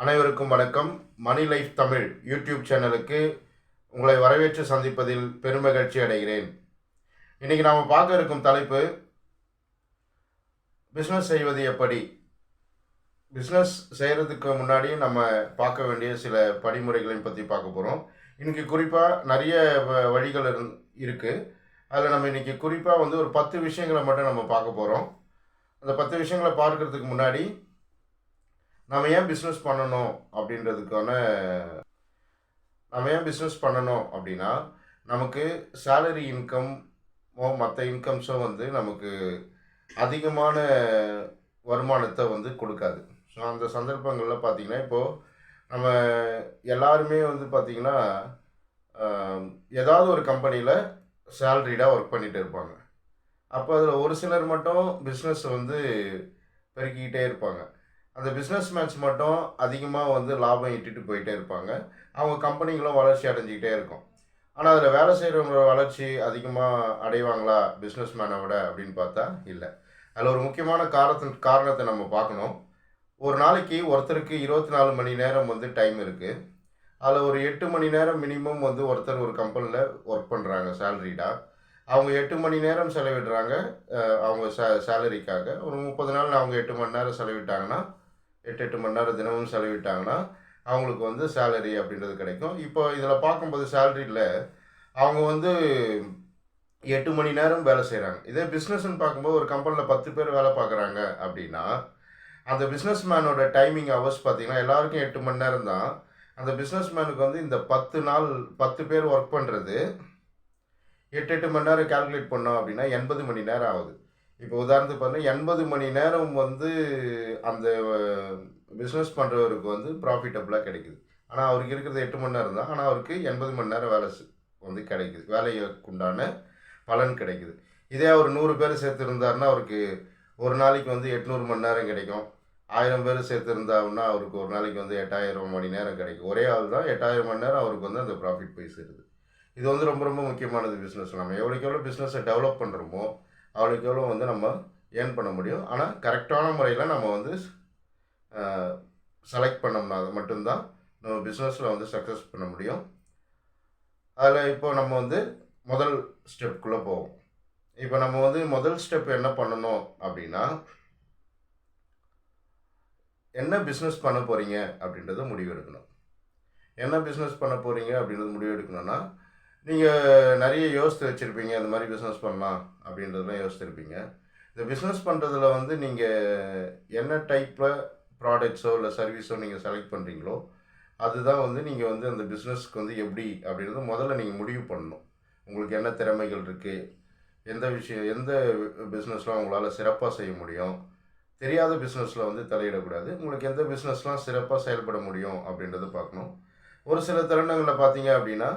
அனைவருக்கும் வணக்கம். மணி life Tamil YouTube சேனலுக்கு உங்களை வரவேற்று சந்திப்பதில் பெருமகிழ்ச்சி அடைகிறேன். இன்னைக்கு நாம் பார்க்க இருக்கும் தலைப்பு பிஸ்னஸ் செய்வது எப்படி. பிஸ்னஸ் செய்கிறதுக்கு முன்னாடி நம்ம பார்க்க வேண்டிய சில படிமுறைகளையும் பற்றி பார்க்க போகிறோம். இன்னைக்கு குறிப்பாக நிறைய வழிகள் இருக்குது. அதில் நம்ம இன்னைக்கு குறிப்பாக ஒரு 10 விஷயங்களை மட்டும் நம்ம பார்க்க போகிறோம். அந்த 10 விஷயங்களை பார்க்கறதுக்கு முன்னாடி நம்ம ஏன் பிஸ்னஸ் பண்ணணும் அப்படின்னா, நமக்கு சேலரி இன்கம்மோ மற்ற இன்கம்ஸோ நமக்கு அதிகமான வருமானத்தை கொடுக்காது. ஸோ அந்த சந்தர்ப்பங்களில் பார்த்தீங்கன்னா, இப்போது நம்ம எல்லாருமே பார்த்தீங்கன்னா, ஏதாவது ஒரு கம்பெனியில் சேலரிடாக ஒர்க் பண்ணிகிட்டு இருப்பாங்க. அப்போ அதில் ஒரு சிலர் மட்டும் பிஸ்னஸ் பெருக்கிக்கிட்டே இருப்பாங்க. அந்த பிஸ்னஸ் மேன்ஸ் மட்டும் அதிகமாக லாபம் ஈட்டிட்டு போயிட்டே இருப்பாங்க. அவங்க கம்பெனிகளும் வளர்ச்சி அடைஞ்சிக்கிட்டே இருக்கும். ஆனால் அதில் வேலை செய்கிறவங்களோட வளர்ச்சி அதிகமாக அடைவாங்களா பிஸ்னஸ் மேனை விட அப்படின்னு பார்த்தா இல்லை. அதில் ஒரு முக்கியமான காரணத்தை நம்ம பார்க்கணும். ஒரு நாளைக்கு ஒருத்தருக்கு 24 மணி நேரம் டைம் இருக்குது. அதில் ஒரு 8 மணி நேரம் மினிமம் ஒருத்தர் ஒரு கம்பெனியில் ஒர்க் பண்ணுறாங்க சேலரிடாக. அவங்க 8 மணி நேரம் செலவிடுறாங்க அவங்க சேலரிக்காக. ஒரு 30 நாள் அவங்க 8 மணி நேரம் செலவிட்டாங்கன்னா, 8 மணி நேரம் தினமும் செலவிட்டாங்கன்னா அவங்களுக்கு சேலரி அப்படின்றது கிடைக்கும். இப்போ இதில் பார்க்கும்போது சேலரியில் அவங்க 8 மணி நேரம் வேலை செய்கிறாங்க. இதே பிஸ்னஸ்ன்னு பார்க்கும்போது ஒரு கம்பெனியில் 10 பேர் வேலை பார்க்குறாங்க அப்படின்னா, அந்த பிஸ்னஸ் மேனோட டைமிங் ஹவர்ஸ் பார்த்தீங்கன்னா எல்லாருக்கும் 8 மணி நேரம் தான். அந்த பிஸ்னஸ் மேனுக்கு இந்த 10 பேர் ஒர்க் பண்ணுறது 8 மணி நேரம் கால்குலேட் பண்ணோம் அப்படின்னா 80 மணி நேரம் ஆகுது. இப்போ உதாரணத்துக்கு பார்த்தீங்கன்னா 80 மணி நேரம் அந்த பிஸ்னஸ் பண்ணுறவருக்கு ப்ராஃபிட்டபுளாக கிடைக்குது. ஆனால் அவருக்கு இருக்கிறது 8 மணி நேரம் தான். ஆனால் அவருக்கு 80 மணி நேரம் வேலை கிடைக்குது. வேலைக்குண்டான பலன் கிடைக்குது. இதே அவர் 100 பேர் சேர்த்துருந்தாருன்னா அவருக்கு ஒரு நாளைக்கு 800 மணி நேரம் கிடைக்கும். 1000 பேர் சேர்த்துருந்தாருன்னா அவருக்கு ஒரு நாளைக்கு 8000 மணி நேரம் கிடைக்கும். ஒரே ஆள் தான் 8000 மணி நேரம் அவருக்கு அந்த ப்ராஃபிட் போய் சேருது. இது ரொம்ப ரொம்ப முக்கியமானது பிஸ்னஸ். நம்ம எவ்வளோக்கு எவ்வளோ பிஸ்னஸை டெவலப் பண்ணுறோமோ அவ்வளோக்கு எவ்வளோ நம்ம ஏர்ன் பண்ண முடியும். ஆனால் கரெக்டான முறையில் நம்ம செலக்ட் பண்ணோம்னா அது மட்டும்தான் நம்ம பிஸ்னஸில் சக்ஸஸ் பண்ண முடியும். அதில் இப்போ நம்ம முதல் ஸ்டெப்புக்குள்ளே போவோம். இப்போ நம்ம முதல் ஸ்டெப் என்ன பண்ணணும் அப்படின்னா, என்ன பிஸ்னஸ் பண்ண போகிறீங்க அப்படின்றத முடிவு எடுக்கணும். என்ன பிஸ்னஸ் பண்ண போகிறீங்க அப்படின்றது முடிவு எடுக்கணும்னா, நீங்கள் நிறைய யோசித்து வச்சுருப்பீங்க. இந்த மாதிரி பிஸ்னஸ் பண்ணலாம் அப்படின்றதெல்லாம் யோசிச்சுருப்பீங்க. இந்த பிஸ்னஸ் பண்ணுறதுல நீங்கள் என்ன டைப்பில் ப்ராடக்ட்ஸோ இல்லை சர்வீஸோ நீங்கள் செலக்ட் பண்ணுறீங்களோ அதுதான் நீங்கள் அந்த பிஸ்னஸ்க்கு எப்படி அப்படின்றத முதல்ல நீங்கள் முடிவு பண்ணணும். உங்களுக்கு என்ன திறமைகள் இருக்குது, எந்த பிஸ்னஸ்லாம் உங்களால் சிறப்பாக செய்ய முடியும், தெரியாத பிஸ்னஸில் தலையிடக்கூடாது. உங்களுக்கு எந்த பிஸ்னஸ்லாம் சிறப்பாக செயல்பட முடியும் அப்படின்றத பார்க்கணும். ஒரு சில தருணங்களில் பார்த்தீங்க அப்படின்னா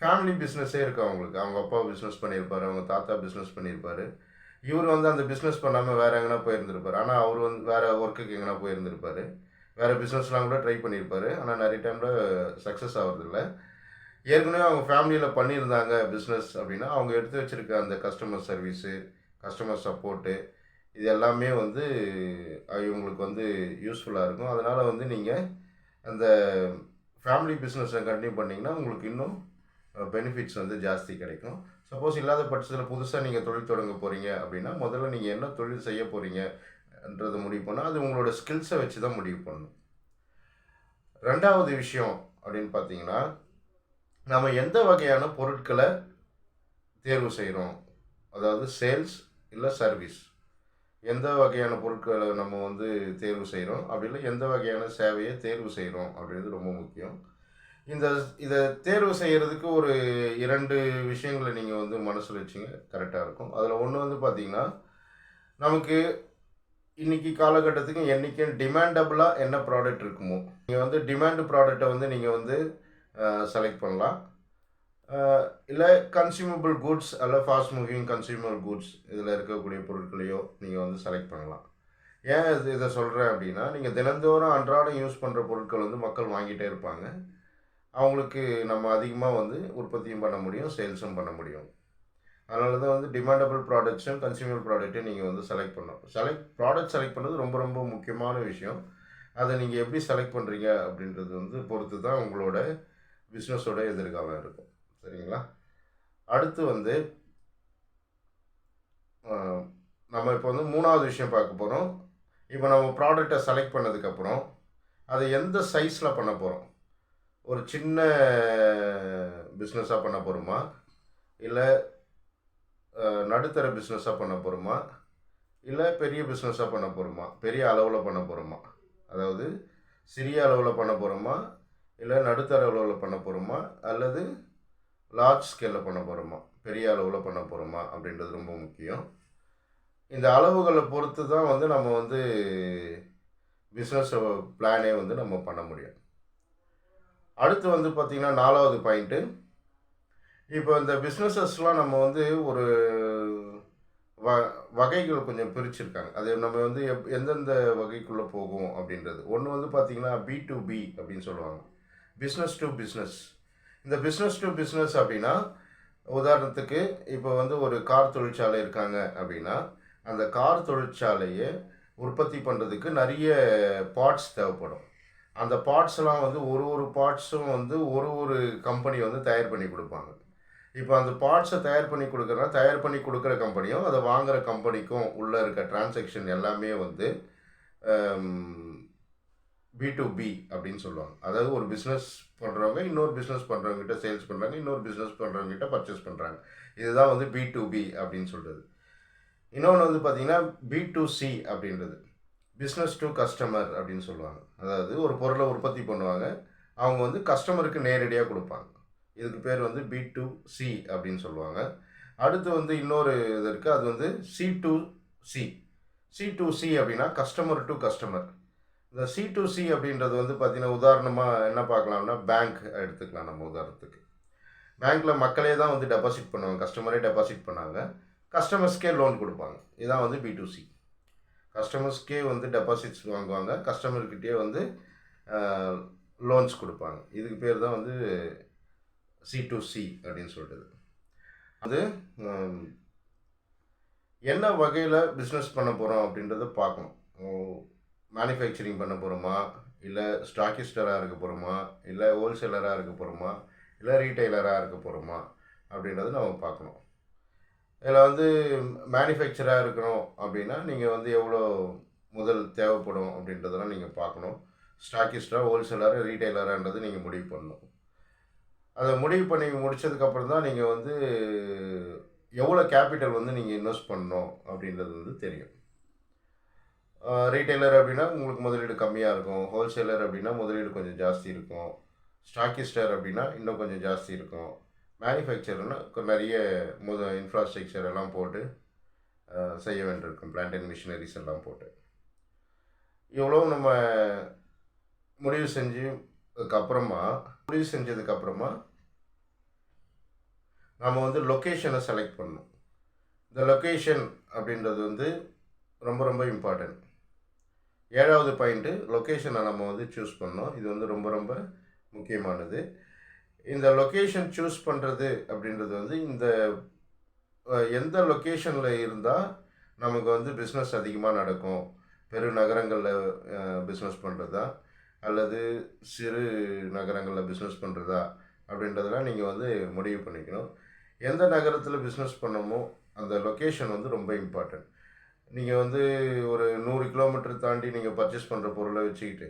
ஃபேமிலி பிஸ்னஸே இருக்குது அவங்களுக்கு. அவங்க அப்பா பிஸ்னஸ் பண்ணியிருப்பார், அவங்க தாத்தா பிஸ்னஸ் பண்ணியிருப்பார். இவர் அந்த பிஸ்னஸ் பண்ணாமல் வேறு எங்கன்னா போயிருந்திருப்பார். ஆனால் அவர் வேறு ஒர்க்குக்கு எங்கன்னா போயிருந்திருப்பார். வேறு பிஸ்னஸ்லாம் கூட ட்ரை பண்ணியிருப்பார். ஆனால் நிறைய டைமில் சக்ஸஸ் ஆகிறதில்ல. ஏற்கனவே அவங்க ஃபேமிலியில் பண்ணியிருந்தாங்க பிஸ்னஸ் அப்படின்னா அவங்க எடுத்து வச்சுருக்க அந்த கஸ்டமர் சர்வீஸு, கஸ்டமர் சப்போர்ட்டு இது எல்லாமே இவங்களுக்கு யூஸ்ஃபுல்லாக இருக்கும். அதனால் நீங்கள் அந்த ஃபேமிலி பிஸ்னஸை கண்டினியூ பண்ணிங்கன்னா உங்களுக்கு இன்னும் பெனிஃபிட்ஸ் ஜாஸ்தி கிடைக்கும். சப்போஸ் இல்லாத பட்சத்தில் புதுசாக நீங்கள் தொழில் தொடங்க போகிறீங்க அப்படின்னா முதல்ல நீங்கள் என்ன தொழில் செய்ய போகிறீங்கன்றதை முடிவு பண்ணால் அது உங்களோட ஸ்கில்ஸை வச்சு தான் முடிவு பண்ணணும். ரெண்டாவது விஷயம் அப்படின்னு பார்த்தீங்கன்னா, நம்ம எந்த வகையான பொருட்களை தேர்வு செய்கிறோம், அதாவது சேல்ஸ் இல்லை சர்வீஸ், எந்த வகையான பொருட்களை நம்ம தேர்வு செய்கிறோம் அப்படி இல்லை எந்த வகையான சேவையை தேர்வு செய்கிறோம் அப்படின்றது ரொம்ப முக்கியம். இதை தேர்வு செய்கிறதுக்கு ஒரு 2 விஷயங்களை நீங்கள் மனசில் வச்சுங்க, கரெக்டாக இருக்கும். அதில் ஒன்று பார்த்தீங்கன்னா, நமக்கு இன்றைக்கி காலகட்டத்துக்கு என்றைக்கும் டிமாண்டபுளாக என்ன ப்ராடக்ட் இருக்குமோ நீங்கள் டிமாண்டு ப்ராடக்டை நீங்கள் செலக்ட் பண்ணலாம். இல்லை கன்சியூமபிள் குட்ஸ் அல்ல ஃபாஸ்ட் மூவிங் கன்சியூமர் குட்ஸ் இதில் இருக்கக்கூடிய பொருட்களையோ நீங்கள் செலக்ட் பண்ணலாம். ஏன் இதை சொல்கிறேன் அப்படின்னா, நீங்கள் தினந்தோறும் அன்றாடம் யூஸ் பண்ணுற பொருட்கள் மக்கள் வாங்கிட்டே இருப்பாங்க. அவங்களுக்கு நம்ம அதிகமாக உற்பத்தியும் பண்ண முடியும், சேல்ஸும் பண்ண முடியும். அதனால தான் டிமாண்டபிள் ப்ராடக்ட்ஸும் கன்சியூமர் ப்ராடக்ட்டையும் நீங்கள் செலக்ட் பண்ணணும். ப்ராடக்ட் செலக்ட் பண்ணுறது ரொம்ப ரொம்ப முக்கியமான விஷயம். அதை நீங்கள் எப்படி செலக்ட் பண்ணுறீங்க அப்படின்றது வந்து பொறுத்து தான் உங்களோட பிஸ்னஸோட எதிர்காலம் இருக்கும். சரிங்களா? அடுத்து வந்து நம்ம இப்போ வந்து 3வது விஷயம் பார்க்க போகிறோம். இப்போ நம்ம ப்ராடக்டை செலக்ட் பண்ணதுக்கப்புறம் அதை எந்த சைஸில் பண்ண போகிறோம். ஒரு சின்ன பிஸ்னஸாக பண்ண போகிறோமா, இல்லை நடுத்தர பிஸ்னஸாக பண்ண போகிறோமா, இல்லை பெரிய பிஸ்னஸாக பண்ண போகிறோமா, பெரிய அளவில் பண்ண போகிறோமா, அதாவது சிறிய அளவில் பண்ண போகிறோமா, இல்லை நடுத்தர அளவில் பண்ண போகிறோமா, அல்லது லார்ஜ் ஸ்கேலில் பண்ண போகிறோமா, பெரிய அளவில் பண்ண போகிறோமா அப்படின்றது ரொம்ப முக்கியம். இந்த அளவுகளை பொறுத்து தான் வந்து நம்ம வந்து பிஸ்னஸ் பிளானே வந்து நம்ம பண்ண முடியும். அடுத்து வந்து பார்த்திங்கன்னா 4வது பாயிண்ட்டு, இப்போ இந்த பிஸ்னஸஸ்லாம் நம்ம வந்து ஒரு வகைகள் கொஞ்சம் பிரிச்சிருக்காங்க. அது நம்ம வந்து எந்தெந்த வகைக்குள்ளே போகும் அப்படின்றது. ஒன்று வந்து பார்த்திங்கன்னா B2B அப்படின்னு சொல்லுவாங்க, பிஸ்னஸ் டு பிஸ்னஸ். இந்த பிஸ்னஸ் டு பிஸ்னஸ் அப்படின்னா, உதாரணத்துக்கு இப்போ வந்து ஒரு கார் தொழிற்சாலை இருக்காங்க அப்படின்னா, அந்த கார் தொழிற்சாலையை உற்பத்தி பண்ணுறதுக்கு நிறைய பார்ட்ஸ் தேவைப்படும். அந்த பார்ட்ஸ்லாம் வந்து ஒரு பார்ட்ஸும் வந்து ஒரு கம்பெனி வந்து தயார் பண்ணி கொடுப்பாங்க. இப்போ அந்த பார்ட்ஸை தயார் பண்ணி கொடுக்குற கம்பெனியும் அதை வாங்குகிற கம்பெனிக்கும் உள்ளே இருக்க டிரான்சாக்ஷன் எல்லாமே வந்து B2B அப்படின்னு சொல்லுவாங்க. அதாவது ஒரு பிஸ்னஸ் பண்ணுறவங்க இன்னொரு பிஸ்னஸ் பண்ணுறவங்ககிட்ட சேல்ஸ் பண்ணுறாங்க, இன்னொரு பிஸ்னஸ் பண்ணுறவங்ககிட்ட பர்ச்சேஸ் பண்ணுறாங்க. இதுதான் வந்து B2B அப்படின்னு சொல்கிறது. இன்னொன்று வந்து பார்த்திங்கன்னா B2C அப்படின்றது, பிஸ்னஸ் டு கஸ்டமர் அப்படின்னு சொல்லுவாங்க. அதாவது ஒரு பொருளை உற்பத்தி பண்ணுவாங்க, அவங்க வந்து கஸ்டமருக்கு நேரடியாக கொடுப்பாங்க. இதுக்கு பேர் வந்து B2C அப்படின்னு சொல்லுவாங்க. அடுத்து வந்து இன்னொரு இது இருக்குது, அது வந்து C2C. C2C அப்படின்னா கஸ்டமர் டு கஸ்டமர். இந்த C2C அப்படின்றது வந்து பார்த்திங்கன்னா, உதாரணமாக என்ன பார்க்கலாம்னா, பேங்க் எடுத்துக்கலாம். நம்ம உதாரணத்துக்கு பேங்க்கில் மக்களே தான் வந்து டெபாசிட் பண்ணுவாங்க, கஸ்டமரே டெபாசிட் பண்ணாங்க, கஸ்டமர்ஸ்க்கே லோன் கொடுப்பாங்க. இதுதான் வந்து B2C. கஸ்டமர்ஸ்க்கே வந்து டெபாசிட்ஸ் வாங்குவாங்க, கஸ்டமர்கிட்டே வந்து லோன்ஸ் கொடுப்பாங்க. இதுக்கு பேர் தான் வந்து C2C அப்படின்னு சொல்கிறது. அது என்ன வகையில் பிஸ்னஸ் பண்ண போகிறோம் அப்படின்றத பார்க்கணும். மேனுஃபேக்சரிங் பண்ண போகிறோமா, இல்லை ஸ்டாக்கிஸ்டராக இருக்க போகிறோமா, இல்லை ஹோல்சேலராக இருக்க போகிறோமா, இல்லை ரீட்டைலராக இருக்க போகிறோமா அப்படின்றத நம்ம பார்க்கணும். இதில் வந்து மேனுஃபேக்சராக இருக்கணும் அப்படின்னா நீங்கள் வந்து எவ்வளோ முதல் தேவைப்படும் அப்படின்றதெல்லாம் நீங்கள் பார்க்கணும். ஸ்டாக்கிஸ்டாக, ஹோல்சேலராக, ரீட்டைலரான்றது நீங்கள் முடிவு பண்ணணும். அதை முடிவு பண்ணி முடித்ததுக்கப்புறம் தான் நீங்கள் வந்து எவ்வளோ கேபிட்டல் வந்து நீங்கள் இன்வெஸ்ட் பண்ணணும் அப்படின்றது வந்து தெரியும். ரீட்டைலர் அப்படின்னா உங்களுக்கு முதலீடு கம்மியாக இருக்கும், ஹோல்சேலர் அப்படின்னா முதலீடு கொஞ்சம் ஜாஸ்தி இருக்கும், ஸ்டாக்கிஸ்டர் அப்படின்னா இன்னும் கொஞ்சம் ஜாஸ்தி இருக்கும், மேனுஃபேக்சர்னா நிறைய இன்ஃப்ராஸ்ட்ரக்சர் எல்லாம் போட்டு செய்ய வேண்டியிருக்கும், பிளான்ட் அண்ட் மிஷினரிஸ் எல்லாம் போட்டு. இவ்வளோ நம்ம முடிவு செஞ்சதுக்கப்புறமா நம்ம வந்து லொக்கேஷனை செலக்ட் பண்ணணும். இந்த லொக்கேஷன் அப்படின்றது வந்து ரொம்ப ரொம்ப இம்பார்ட்டன்ட். 7வது பாயிண்ட்டு, லொக்கேஷனை நம்ம வந்து சூஸ் பண்ணோம். இது வந்து ரொம்ப ரொம்ப முக்கியமானது. இந்த லொக்கேஷன் சூஸ் பண்ணுறது அப்படின்றது வந்து இந்த எந்த லொக்கேஷனில் இருந்தால் நமக்கு வந்து பிஸ்னஸ் அதிகமாக நடக்கும், பெருநகரங்களில் பிஸ்னஸ் பண்ணுறதா அல்லது சிறு நகரங்களில் பிஸ்னஸ் பண்ணுறதா அப்படின்றதெல்லாம் நீங்கள் வந்து முடிவு பண்ணிக்கணும். எந்த நகரத்தில் பிஸ்னஸ் பண்ணமோ அந்த லொக்கேஷன் வந்து ரொம்ப இம்பார்ட்டன்ட். நீங்கள் வந்து ஒரு 100 கிலோமீட்டர் தாண்டி நீங்கள் பர்ச்சேஸ் பண்ணுற பொருளை வச்சுக்கிட்டு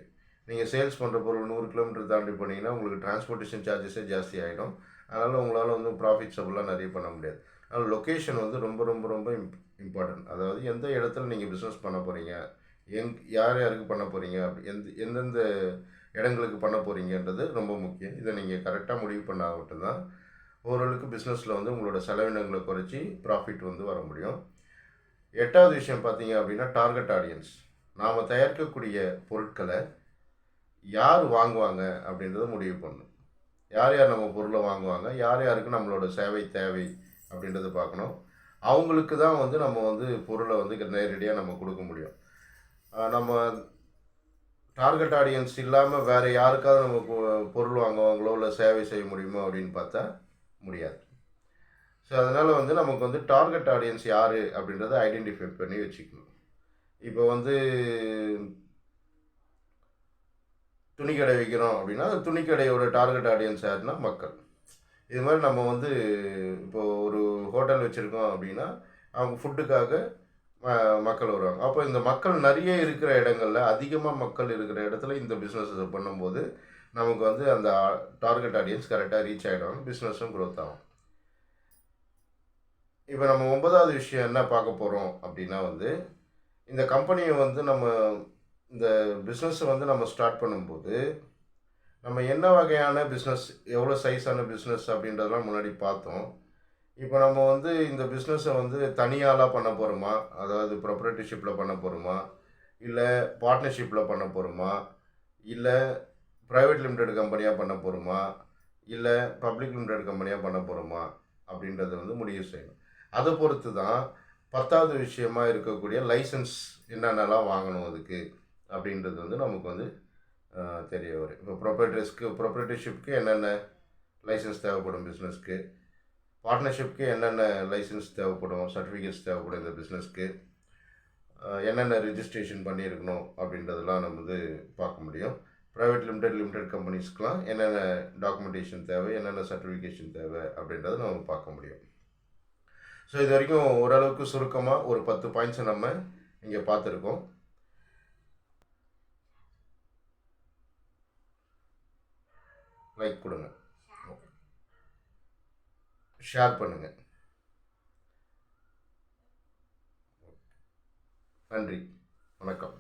நீங்கள் சேல்ஸ் பண்ணுற பொருள் 100 கிலோமீட்டர் தாண்டி பண்ணிங்கன்னா உங்களுக்கு டிரான்ஸ்போர்ட்டேஷன் சார்ஜஸே ஜாஸ்தி ஆகிடும். அதனால் உங்களால் வந்து ப்ராஃபிட்ஸ் அப்படிலாம் நிறைய பண்ண முடியாது. அதனால் லொக்கேஷன் வந்து ரொம்ப ரொம்ப ரொம்ப இம்பார்ட்டன்ட். அதாவது எந்த இடத்துல நீங்கள் பிஸ்னஸ் பண்ண போகிறீங்க, யார் யாருக்கு பண்ண போகிறீங்க, எந்தெந்த இடங்களுக்கு பண்ண போகிறீங்கன்றது ரொம்ப முக்கியம். இதை நீங்கள் கரெக்டாக முடிவு பண்ணால் மட்டும்தான் ஓரளவுக்கு பிஸ்னஸில் வந்து உங்களோட செலவினங்களை குறைச்சி ப்ராஃபிட் வந்து வர முடியும். 8வது விஷயம் பார்த்தீங்க அப்படின்னா, டார்கெட் ஆடியன்ஸ். நாம் தயாரிக்கக்கூடிய பொருட்களை யார் வாங்குவாங்க அப்படின்றத முடிவு பண்ணணும். யார் யார் நம்ம பொருளை வாங்குவாங்க, யார் யாருக்கு நம்மளோட சேவை தேவை அப்படின்றத பார்க்கணும். அவங்களுக்கு தான் வந்து நம்ம வந்து பொருளை வந்து நேரடியாக நம்ம கொடுக்க முடியும். நம்ம டார்கெட் ஆடியன்ஸ் இல்லாமல் வேறு யாருக்காவது நம்ம பொருள் வாங்குவாங்களோ இல்லை சேவை செய்ய முடியுமோ அப்படின்னு பார்த்தா முடியாது. ஸோ அதனால் வந்து நமக்கு வந்து டார்கெட் ஆடியன்ஸ் யார் அப்படின்றத ஐடென்டிஃபை பண்ணி வச்சுக்கணும். இப்போ வந்து துணிக்கடை வைக்கிறோம் அப்படின்னா அந்த துணிக்கடையோட டார்கெட் ஆடியன்ஸ் யாருன்னா மக்கள். இது மாதிரி நம்ம வந்து இப்போது ஒரு ஹோட்டல் வச்சுருக்கோம் அப்படின்னா அவங்க ஃபுட்டுக்காக மக்கள் வருவாங்க. அப்போ இந்த மக்கள் நிறைய இருக்கிற இடங்கள்ல அதிகமாக மக்கள் இருக்கிற இடத்துல இந்த பிஸ்னஸை பண்ணும்போது நமக்கு வந்து அந்த டார்கெட் ஆடியன்ஸ் கரெக்டாக ரீச் ஆகிடும், பிஸ்னஸும் க்ரோத் ஆகும். இப்போ நம்ம 9வது விஷயம் என்ன பார்க்க போகிறோம் அப்படின்னா வந்து இந்த கம்பெனியை வந்து நம்ம இந்த பிஸ்னஸை வந்து நம்ம ஸ்டார்ட் பண்ணும்போது நம்ம என்ன வகையான பிஸ்னஸ், எவ்வளோ சைஸான பிஸ்னஸ் அப்படின்றதெல்லாம் முன்னாடி பார்த்தோம். இப்போ நம்ம வந்து இந்த பிஸ்னஸை வந்து தனியாளாக பண்ண போகிறோமா, அதாவது ப்ரொப்ரைட்டர்ஷிப்பில் பண்ண போகிறோமா, இல்லை பார்ட்னர்ஷிப்பில் பண்ண போகிறோமா, இல்லை ப்ரைவேட் லிமிடெட் கம்பெனியாக பண்ண போகிறோமா, இல்லை பப்ளிக் லிமிடெட் கம்பெனியாக பண்ண போகிறோமா அப்படின்றத வந்து முடிவு செய்யணும். அதை பொறுத்து தான் 10வது விஷயமா இருக்கக்கூடிய லைசன்ஸ் என்னென்னலாம் வாங்கணும் அதுக்கு அப்படின்றது வந்து நமக்கு வந்து தெரிய வரும். இப்போ ப்ரொப்ரைட்டர்ஷிப்க்கு என்னென்ன லைசன்ஸ் தேவைப்படும் பிஸ்னஸ்க்கு, பார்ட்னர்ஷிப்க்கு என்னென்ன லைசன்ஸ் தேவைப்படும், சர்டிஃபிகேட்ஸ் தேவைப்படும் இந்த பிஸ்னஸ்க்கு, என்னென்ன ரிஜிஸ்ட்ரேஷன் பண்ணியிருக்கணும் அப்படின்றதெல்லாம் நம்ம வந்து பார்க்க முடியும். ப்ரைவேட் லிமிடெட் கம்பெனிஸ்க்கெலாம் என்னென்ன டாக்குமெண்டேஷன் தேவை, என்னென்ன சர்டிஃபிகேஷன் தேவை அப்படின்றத நம்ம பார்க்க முடியும். ஸோ இது வரைக்கும் ஓரளவுக்கு சுருக்கமாக ஒரு 10 பாயிண்ட்ஸை நம்ம இங்கே பார்த்துருக்கோம். லைக் கொடுங்க, ஷேர் பண்ணுங்கள். நன்றி, வணக்கம்.